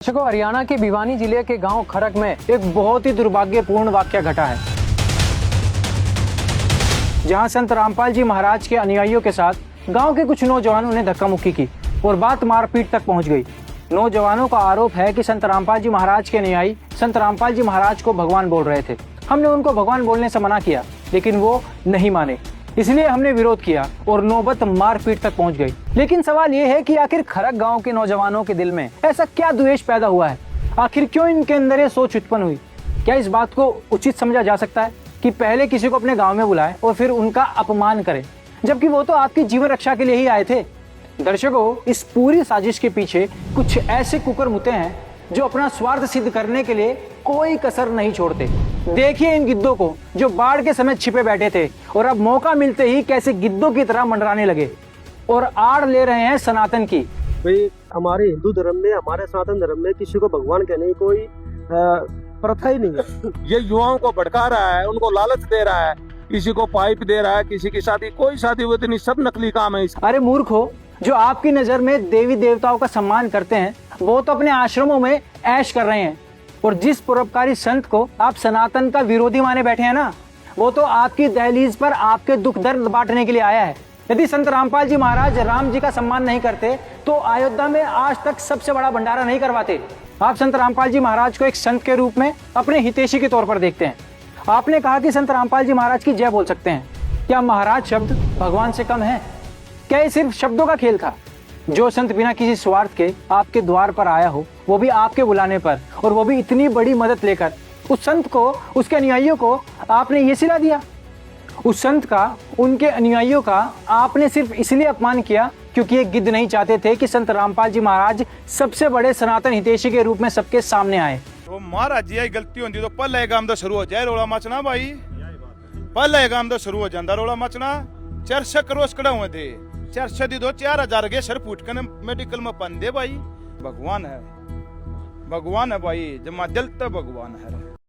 दर्शकों, हरियाणा के भिवानी जिले के गांव खरक में एक बहुत ही दुर्भाग्यपूर्ण वाकया घटा है, जहां संत रामपाल जी महाराज के अनुयायियों के साथ गांव के कुछ नौजवानों ने धक्का मुक्की की और बात मारपीट तक पहुंच गई। नौजवानों का आरोप है कि संत रामपाल जी महाराज के अनुयायी संत रामपाल जी महाराज को भगवान बोल रहे थे। हमने उनको भगवान बोलने से मना किया, लेकिन वो नहीं माने, इसलिए हमने विरोध किया और नौबत मारपीट तक पहुंच गई। लेकिन सवाल ये है कि आखिर खरक गांव के नौजवानों के दिल में ऐसा क्या द्वेष पैदा हुआ है? आखिर क्यों इनके अंदर ये सोच उत्पन्न हुई? क्या इस बात को उचित समझा जा सकता है कि पहले किसी को अपने गांव में बुलाएं और फिर उनका अपमान करें, जबकि वो तो आपकी जीवन रक्षा के लिए ही आए थे? दर्शकों, इस पूरी साजिश के पीछे कुछ ऐसे कुकरमुते हैं जो अपना स्वार्थ सिद्ध करने के लिए कोई कसर नहीं छोड़ते। देखिए इन गिद्धों को जो बाढ़ के समय छिपे बैठे थे और अब मौका मिलते ही कैसे गिद्धों की तरह मंडराने लगे और आड़ ले रहे हैं सनातन की। भाई, हमारे हिंदू धर्म में, हमारे सनातन धर्म में किसी को भगवान कहने की कोई प्रथा ही नहीं है। ये युवाओं को भड़का रहा है, उनको लालच दे रहा है, किसी को पाइप दे रहा है, किसी की शादी, कोई शादी हुई नहीं, सब नकली काम है। अरे मूर्खो, जो आपकी नजर में देवी देवताओं का सम्मान करते हैं वो तो अपने आश्रमों में ऐश कर रहे हैं, और जिस परोपकारी संत को आप सनातन का विरोधी माने बैठे हैं ना, वो तो आपकी दहलीज पर आपके दुख दर्द बांटने के लिए आया है। यदि संत रामपाल जी महाराज राम जी का सम्मान नहीं करते तो अयोध्या में आज तक सबसे बड़ा भंडारा नहीं करवाते। आप संत रामपाल जी महाराज को एक संत के रूप में अपने हितैषी के तौर पर देखते हैं। आपने कहा कि संत रामपाल जी महाराज की जय बोल सकते हैं। क्या महाराज शब्द भगवान से कम है? क्या ये सिर्फ शब्दों का खेल था? जो संत बिना किसी स्वार्थ के आपके द्वार पर आया हो, वो भी आपके बुलाने पर, और वो भी इतनी बड़ी मदद लेकर, उस संत को, उसके अनुयायियों को आपने ये सिला दिया। उस संत का, उनके अनुयायियों का आपने सिर्फ इसलिए अपमान किया क्योंकि ये गिद्ध नहीं चाहते थे कि संत रामपाल जी महाराज सबसे बड़े सनातन हितैषी के रूप में सबके सामने आए। तो महाराज जी गलती होती तो पहले काम तो शुरू हो जाए रोड़ा मचना। भाई पहले काम तो शुरू हो जाता रोड़ा मचना। 400 करोड़ कड़े हुए थे, 400 दी दो 4000 के सर फूट कर मेडिकल में पन दे। भाई भगवान है, भगवान है भाई, जमा दिल तो भगवान है।